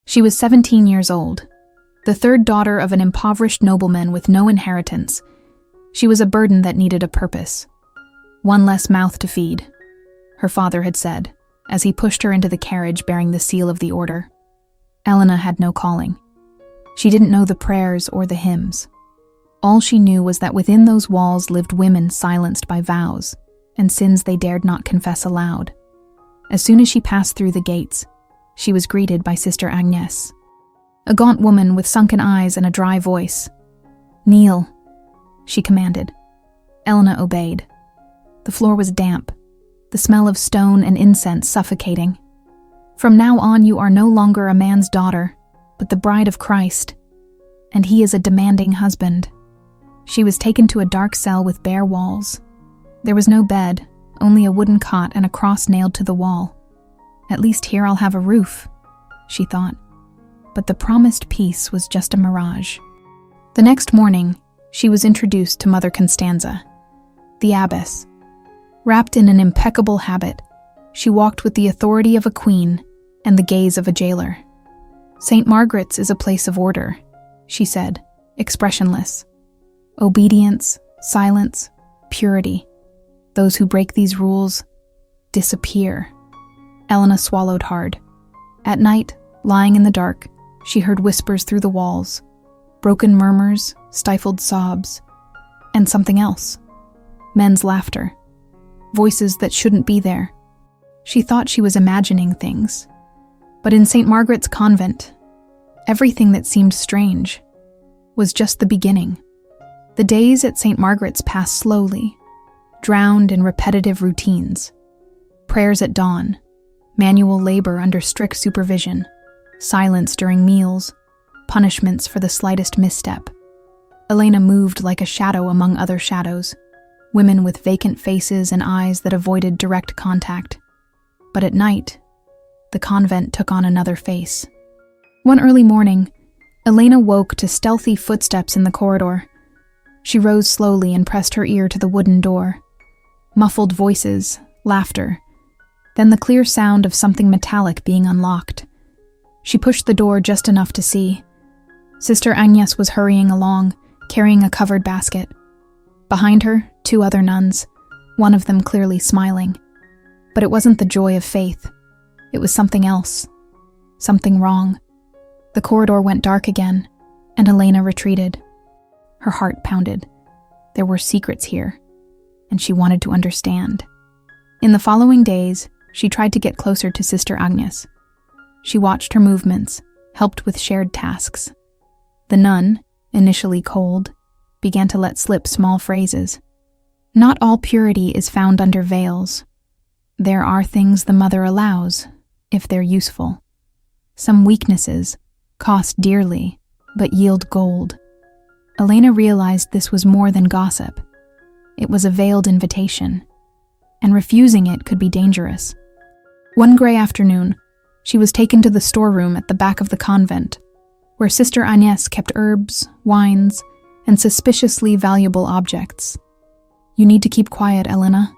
She was 17 years old, the third daughter of an impoverished nobleman with no inheritance. She was a burden that needed a purpose. One less mouth to feed, her father had said, as he pushed her into the carriage bearing the seal of the order. Elena had no calling. She didn't know the prayers or the hymns. All she knew was that within those walls lived women silenced by vows and sins they dared not confess aloud. As soon as she passed through the gates, she was greeted by Sister Agnes, a gaunt woman with sunken eyes and a dry voice. "Kneel," she commanded. Elena obeyed. The floor was damp, the smell of stone and incense suffocating. "From now on you are no longer a man's daughter, but the bride of Christ, and he is a demanding husband." She was taken to a dark cell with bare walls. There was no bed, only a wooden cot and a cross nailed to the wall. "At least here I'll have a roof," she thought. But the promised peace was just a mirage. The next morning, she was introduced to Mother Constanza, the abbess. Wrapped in an impeccable habit, she walked with the authority of a queen and the gaze of a jailer. "St. Margaret's is a place of order," she said, expressionless. "Obedience, silence, purity. Those who break these rules disappear." Elena swallowed hard. At night, lying in the dark, she heard whispers through the walls, broken murmurs, stifled sobs, and something else. Men's laughter. Voices that shouldn't be there. She thought she was imagining things. But in St. Margaret's convent, everything that seemed strange was just the beginning. The days at St. Margaret's passed slowly, drowned in repetitive routines. Prayers at dawn, manual labor under strict supervision, silence during meals, punishments for the slightest misstep. Elena moved like a shadow among other shadows, women with vacant faces and eyes that avoided direct contact. But at night, the convent took on another face. One early morning, Elena woke to stealthy footsteps in the corridor. She rose slowly and pressed her ear to the wooden door. Muffled voices, laughter, then the clear sound of something metallic being unlocked. She pushed the door just enough to see. Sister Agnes was hurrying along, carrying a covered basket. Behind her, 2 other nuns, one of them clearly smiling. But it wasn't the joy of faith. It was something else. Something wrong. The corridor went dark again, and Elena retreated. Her heart pounded. There were secrets here, and she wanted to understand. In the following days, she tried to get closer to Sister Agnes. She watched her movements, helped with shared tasks. The nun, initially cold, began to let slip small phrases. Not all purity is found under veils. There are things the mother allows, if they're useful. Some weaknesses cost dearly, but yield gold. Elena realized this was more than gossip. It was a veiled invitation, and refusing it could be dangerous. One gray afternoon, she was taken to the storeroom at the back of the convent, where Sister Agnes kept herbs, wines, and suspiciously valuable objects. "You need to keep quiet, Elena,"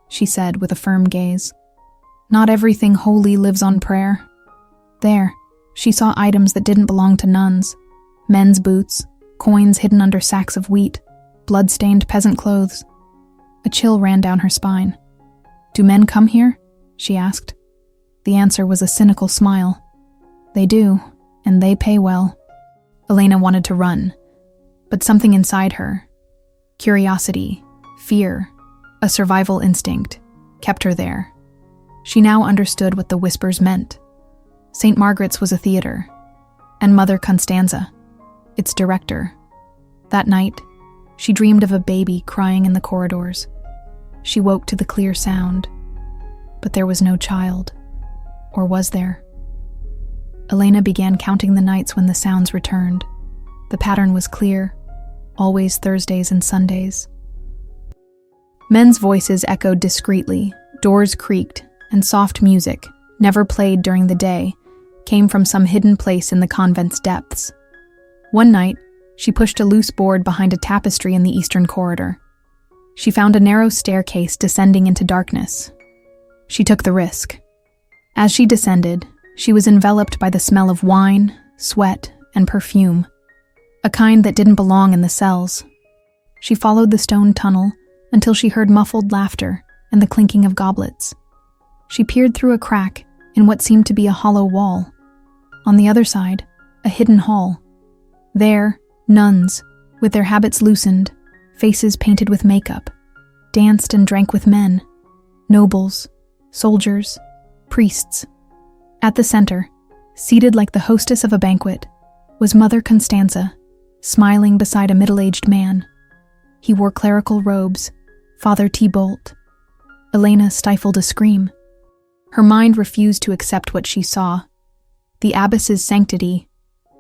she said with a firm gaze. "Not everything holy lives on prayer." There, she saw items that didn't belong to nuns. Men's boots, coins hidden under sacks of wheat, blood-stained peasant clothes. A chill ran down her spine. "Do men come here?" she asked. The answer was a cynical smile. "They do, and they pay well." Elena wanted to run, but something inside her, curiosity, fear, a survival instinct, kept her there. She now understood what the whispers meant. St. Margaret's was a theater, and Mother Constanza, its director. That night, she dreamed of a baby crying in the corridors. She woke to the clear sound, but there was no child. Or was there? Elena began counting the nights when the sounds returned. The pattern was clear, always Thursdays and Sundays. Men's voices echoed discreetly, doors creaked, and soft music, never played during the day, came from some hidden place in the convent's depths. One night, she pushed a loose board behind a tapestry in the eastern corridor. She found a narrow staircase descending into darkness. She took the risk. As she descended, She was enveloped by the smell of wine, sweat, and perfume, a kind that didn't belong in the cells. She followed the stone tunnel until she heard muffled laughter and the clinking of goblets. She peered through a crack in what seemed to be a hollow wall. On the other side, a hidden hall. There, nuns, with their habits loosened, faces painted with makeup, danced and drank with men, nobles, soldiers, priests. At the center, seated like the hostess of a banquet, was Mother Constanza, smiling beside a middle-aged man. He wore clerical robes, Father Thibault. Elena stifled a scream. Her mind refused to accept what she saw. The abbess's sanctity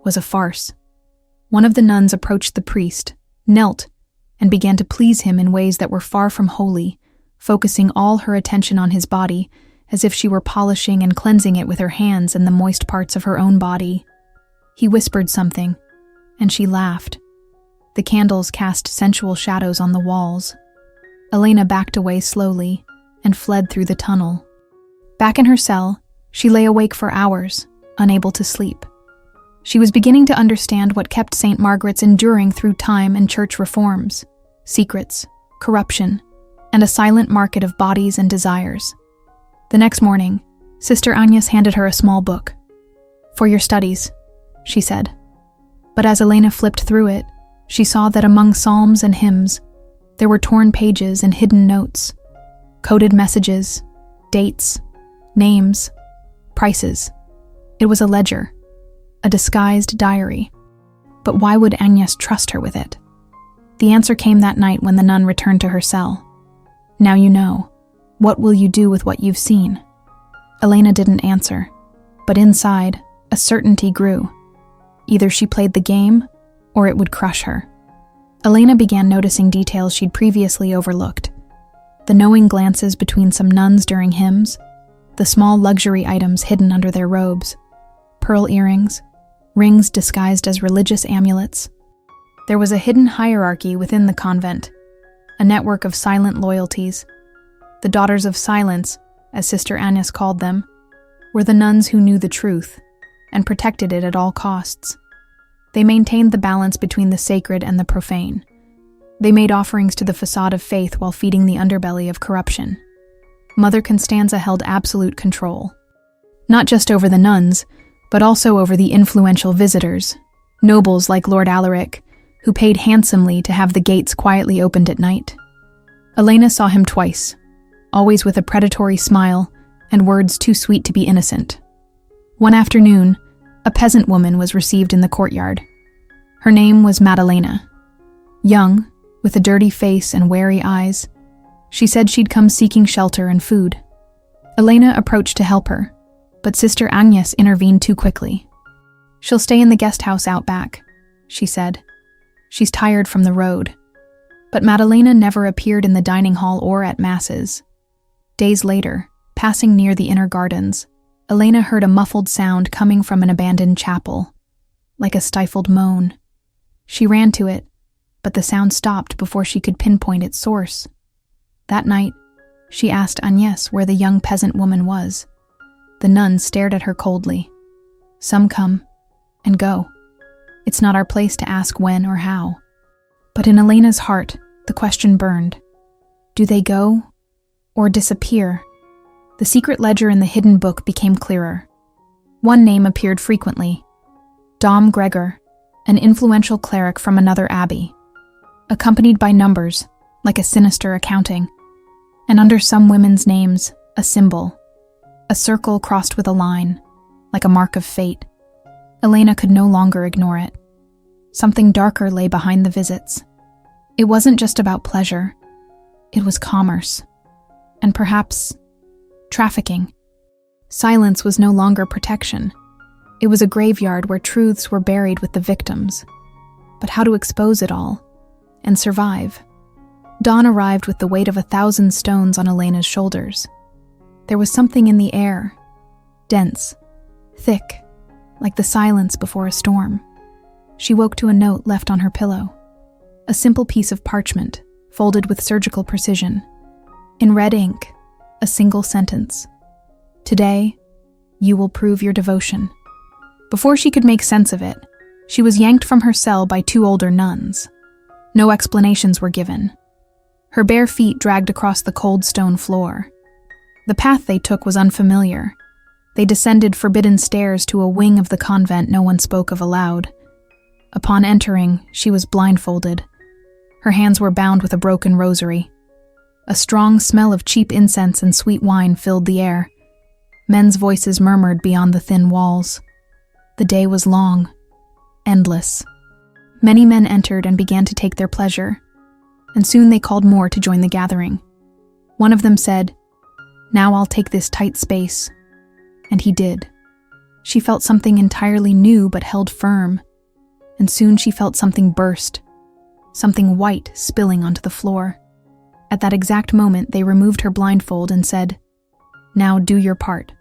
was a farce. One of the nuns approached the priest, knelt, and began to please him in ways that were far from holy, focusing all her attention on his body, as if she were polishing and cleansing it with her hands and the moist parts of her own body. He whispered something, and she laughed. The candles cast sensual shadows on the walls. Elena backed away slowly and fled through the tunnel. Back in her cell, she lay awake for hours, unable to sleep. She was beginning to understand what kept St. Margaret's enduring through time and church reforms: secrets, corruption, and a silent market of bodies and desires. The next morning, Sister Agnes handed her a small book. "For your studies," she said. But as Elena flipped through it, she saw that among psalms and hymns, there were torn pages and hidden notes, coded messages, dates, names, prices. It was a ledger, a disguised diary. But why would Agnes trust her with it? The answer came that night when the nun returned to her cell. "Now you know. What will you do with what you've seen?" Elena didn't answer, but inside, a certainty grew. Either she played the game, or it would crush her. Elena began noticing details she'd previously overlooked. The knowing glances between some nuns during hymns, the small luxury items hidden under their robes, pearl earrings, rings disguised as religious amulets. There was a hidden hierarchy within the convent, a network of silent loyalties. The Daughters of Silence, as Sister Agnes called them, were the nuns who knew the truth and protected it at all costs. They maintained the balance between the sacred and the profane. They made offerings to the facade of faith while feeding the underbelly of corruption. Mother Constanza held absolute control, not just over the nuns, but also over the influential visitors, nobles like Lord Alaric, who paid handsomely to have the gates quietly opened at night. Elena saw him twice, always with a predatory smile and words too sweet to be innocent. One afternoon, a peasant woman was received in the courtyard. Her name was Madalena. Young, with a dirty face and wary eyes, she said she'd come seeking shelter and food. Elena approached to help her, but Sister Agnes intervened too quickly. "She'll stay in the guest house out back," she said. "She's tired from the road." But Madalena never appeared in the dining hall or at masses. Days later, passing near the inner gardens, Elena heard a muffled sound coming from an abandoned chapel, like a stifled moan. She ran to it, but the sound stopped before she could pinpoint its source. That night, she asked Agnes where the young peasant woman was. The nuns stared at her coldly. "Some come and go. It's not our place to ask when or how." But in Elena's heart, the question burned. Do they go or disappear? The secret ledger in the hidden book became clearer. One name appeared frequently: Dom Gregor, an influential cleric from another abbey, accompanied by numbers, like a sinister accounting, and under some women's names, a symbol, a circle crossed with a line, like a mark of fate. Elena could no longer ignore it. Something darker lay behind the visits. It wasn't just about pleasure. It was commerce. And perhaps trafficking. Silence was no longer protection. It was a graveyard where truths were buried with the victims. But how to expose it all and survive? Dawn arrived with the weight of 1,000 stones on Elena's shoulders. There was something in the air, dense, thick, like the silence before a storm. She woke to a note left on her pillow. A simple piece of parchment, folded with surgical precision. In red ink, a single sentence. "Today, You will prove your devotion." Before she could make sense of it, she was yanked from her cell by 2 older nuns. No explanations were given. Her bare feet dragged across the cold stone floor. The path they took was unfamiliar. They descended forbidden stairs to a wing of the convent no one spoke of aloud. Upon entering, she was blindfolded. Her hands were bound with a broken rosary. A strong smell of cheap incense and sweet wine filled the air. Men's voices murmured beyond the thin walls. The day was long, endless. Many men entered and began to take their pleasure, and soon they called more to join the gathering. One of them said, "Now I'll take this tight space." And he did. She felt something entirely new but held firm, and soon she felt something burst, something white spilling onto the floor. At that exact moment, they removed her blindfold and said, "Now do your part."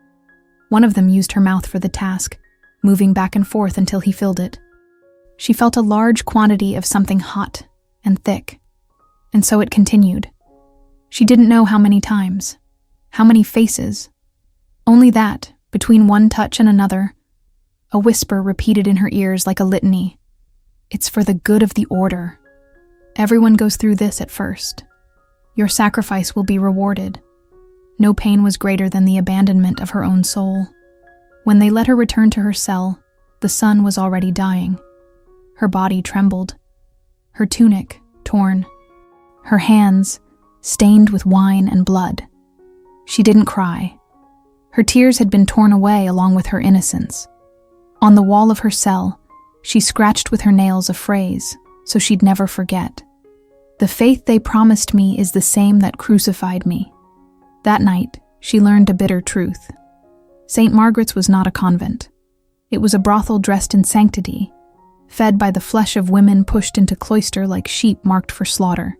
One of them used her mouth for the task, moving back and forth until he filled it. She felt a large quantity of something hot and thick, and so it continued. She didn't know how many times, how many faces. Only that, between one touch and another, a whisper repeated in her ears like a litany. "It's for the good of the order. Everyone goes through this at first. Your sacrifice will be rewarded." No pain was greater than the abandonment of her own soul. When they let her return to her cell, the sun was already dying. Her body trembled, her tunic torn, her hands stained with wine and blood. She didn't cry. Her tears had been torn away along with her innocence. On the wall of her cell, she scratched with her nails a phrase so she'd never forget. "The faith they promised me is the same that crucified me." That night, she learned a bitter truth. St. Margaret's was not a convent. It was a brothel dressed in sanctity, fed by the flesh of women pushed into cloister like sheep marked for slaughter.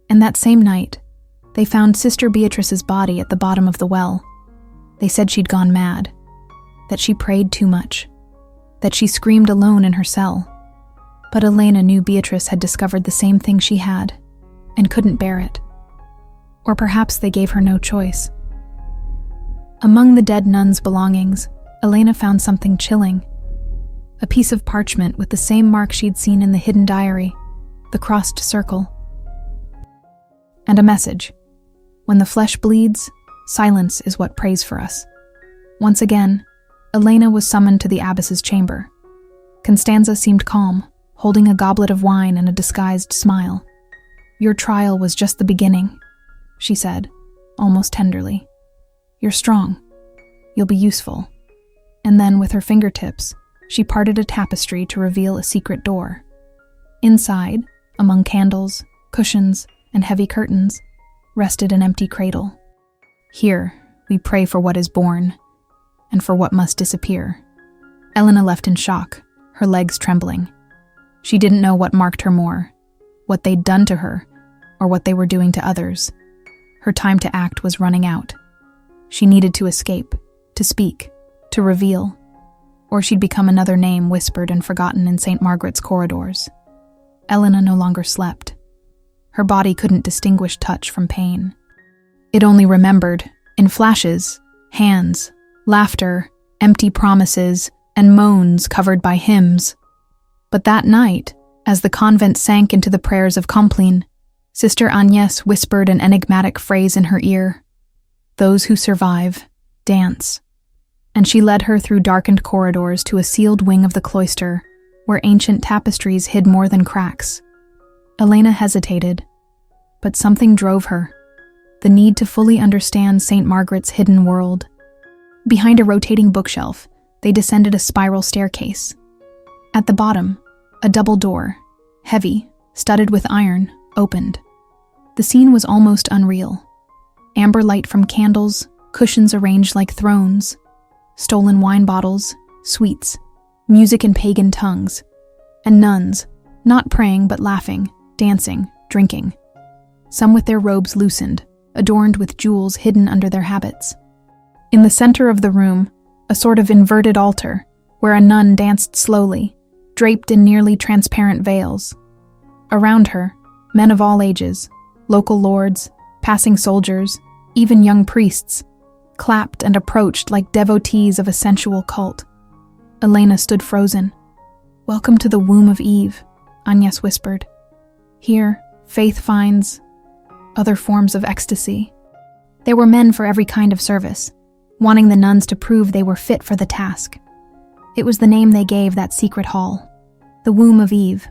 And that same night, they found Sister Beatrice's body at the bottom of the well. They said she'd gone mad, that she prayed too much, that she screamed alone in her cell. But Elena knew Beatrice had discovered the same thing she had, and couldn't bear it. Or perhaps they gave her no choice. Among the dead nun's belongings, Elena found something chilling. A piece of parchment with the same mark she'd seen in the hidden diary, the crossed circle. And a message. When the flesh bleeds, silence is what prays for us. Once again, Elena was summoned to the abbess's chamber. Constanza seemed calm, holding a goblet of wine and a disguised smile. "Your trial was just the beginning," she said, almost tenderly. "You're strong. You'll be useful." And then, with her fingertips, she parted a tapestry to reveal a secret door. Inside, among candles, cushions, and heavy curtains, rested an empty cradle. "Here, we pray for what is born, and for what must disappear." Elena left in shock, her legs trembling. She didn't know what marked her more, what they'd done to her, or what they were doing to others. Her time to act was running out. She needed to escape, to speak, to reveal, or she'd become another name whispered and forgotten in St. Margaret's corridors. Elena no longer slept. Her body couldn't distinguish touch from pain. It only remembered, in flashes, hands, laughter, empty promises, and moans covered by hymns. But that night, as the convent sank into the prayers of Compline, Sister Agnès whispered an enigmatic phrase in her ear. "Those who survive, dance." And she led her through darkened corridors to a sealed wing of the cloister, where ancient tapestries hid more than cracks. Elena hesitated, but something drove her, the need to fully understand St. Margaret's hidden world. Behind a rotating bookshelf, they descended a spiral staircase. At the bottom, a double door, heavy, studded with iron, opened. The scene was almost unreal. Amber light from candles, cushions arranged like thrones, stolen wine bottles, sweets, music in pagan tongues, and nuns, not praying but laughing, dancing, drinking. Some with their robes loosened, adorned with jewels hidden under their habits. In the center of the room, a sort of inverted altar, where a nun danced slowly, draped in nearly transparent veils. Around her, men of all ages, local lords, passing soldiers, even young priests, clapped and approached like devotees of a sensual cult. Elena stood frozen. "Welcome to the womb of Eve," Agnes whispered. "Here, faith finds other forms of ecstasy." There were men for every kind of service, wanting the nuns to prove they were fit for the task. It was the name they gave that secret hall, the womb of Eve,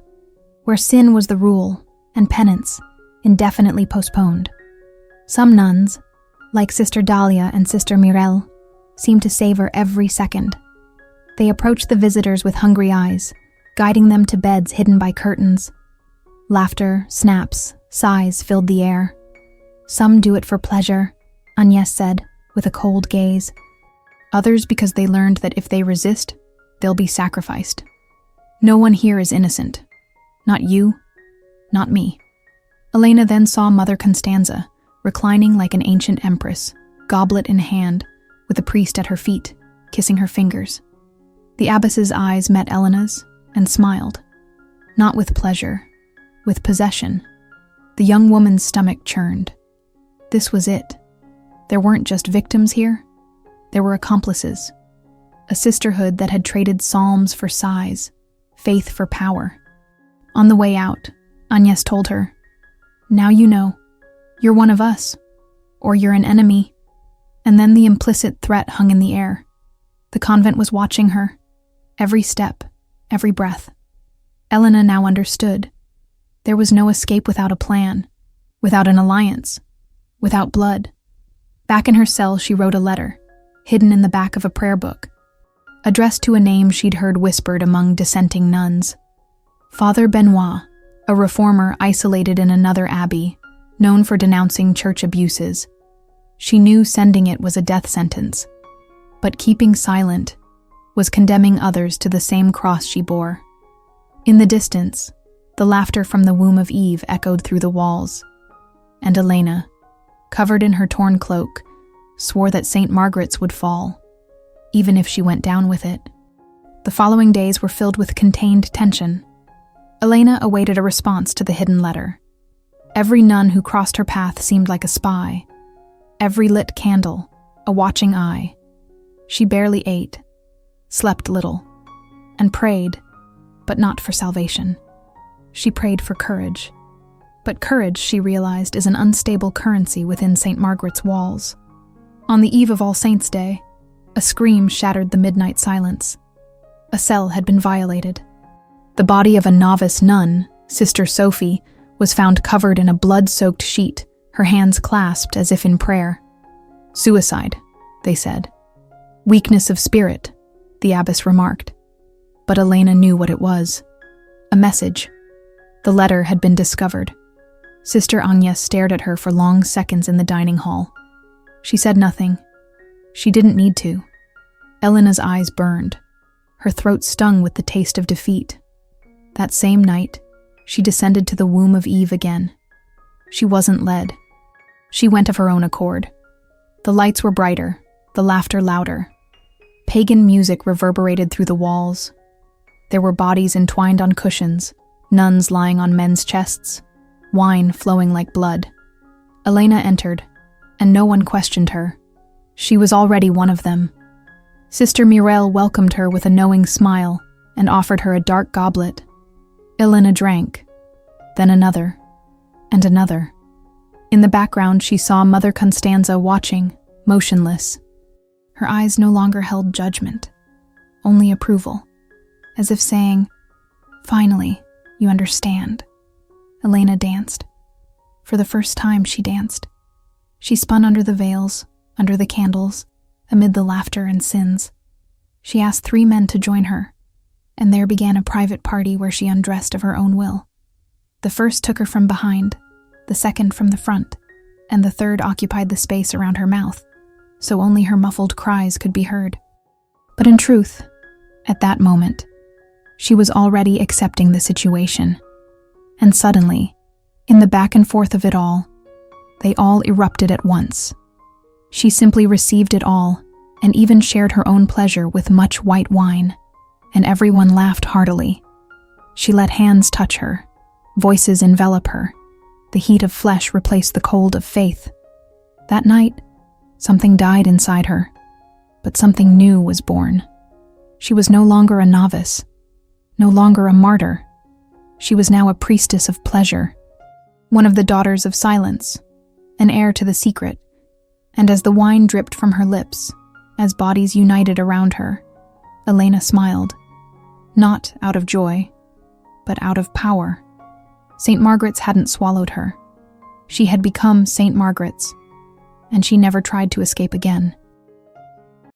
where sin was the rule and penance indefinitely postponed. Some nuns, like Sister Dahlia and Sister Mirelle, seemed to savor every second. They approached the visitors with hungry eyes, guiding them to beds hidden by curtains. Laughter, snaps, sighs filled the air. "Some do it for pleasure," Agnes said, with a cold gaze. "Others because they learned that if they resist, they'll be sacrificed. No one here is innocent. Not you, not me." Elena then saw Mother Constanza, reclining like an ancient empress, goblet in hand, with a priest at her feet, kissing her fingers. The abbess's eyes met Elena's and smiled. Not with pleasure, with possession. The young woman's stomach churned. This was it. There weren't just victims here. There were accomplices. A sisterhood that had traded psalms for sighs, faith for power. On the way out, Agnes told her, "Now you know. You're one of us. Or you're an enemy." And then the implicit threat hung in the air. The convent was watching her. Every step, every breath. Elena now understood. There was no escape without a plan, without an alliance, without blood. Back in her cell, she wrote a letter, hidden in the back of a prayer book, addressed to a name she'd heard whispered among dissenting nuns. Father Benoit, a reformer isolated in another abbey, known for denouncing church abuses. She knew sending it was a death sentence, but keeping silent was condemning others to the same cross she bore. In the distance, the laughter from the womb of Eve echoed through the walls, and Elena, covered in her torn cloak, swore that St. Margaret's would fall, even if she went down with it. The following days were filled with contained tension. Elena awaited a response to the hidden letter. Every nun who crossed her path seemed like a spy. Every lit candle, a watching eye. She barely ate, slept little, and prayed, but not for salvation. She prayed for courage. But courage, she realized, is an unstable currency within St. Margaret's walls. On the eve of All Saints' Day, a scream shattered the midnight silence. A cell had been violated. The body of a novice nun, Sister Sophie, was found covered in a blood-soaked sheet, her hands clasped as if in prayer. "Suicide," they said. "Weakness of spirit," the abbess remarked. But Elena knew what it was. A message. The letter had been discovered. Sister Agnes stared at her for long seconds in the dining hall. She said nothing. She didn't need to. Elena's eyes burned. Her throat stung with the taste of defeat. That same night, she descended to the womb of Eve again. She wasn't led. She went of her own accord. The lights were brighter, the laughter louder. Pagan music reverberated through the walls. There were bodies entwined on cushions, nuns lying on men's chests, wine flowing like blood. Elena entered, and no one questioned her. She was already one of them. Sister Mirelle welcomed her with a knowing smile and offered her a dark goblet. Elena drank, then another, and another. In the background, she saw Mother Constanza watching, motionless. Her eyes no longer held judgment, only approval, as if saying, "Finally, you understand." Elena danced. For the first time, she danced. She spun under the veils, under the candles, amid the laughter and sins. She asked 3 men to join her, and there began a private party where she undressed of her own will. The first took her from behind, the second from the front, and the third occupied the space around her mouth, so only her muffled cries could be heard. But in truth, at that moment, she was already accepting the situation. And suddenly, in the back and forth of it all, they all erupted at once. She simply received it all, and even shared her own pleasure with much white wine, and everyone laughed heartily. She let hands touch her, voices envelop her. The heat of flesh replaced the cold of faith. That night, Something died inside her, but something new was born. She was no longer a novice, no longer a martyr. She was now a priestess of pleasure, one of the daughters of silence, an heir to the secret. And as the wine dripped from her lips, as bodies united around her, Elena smiled, not out of joy, but out of power. St. Margaret's hadn't swallowed her. She had become St. Margaret's, and she never tried to escape again.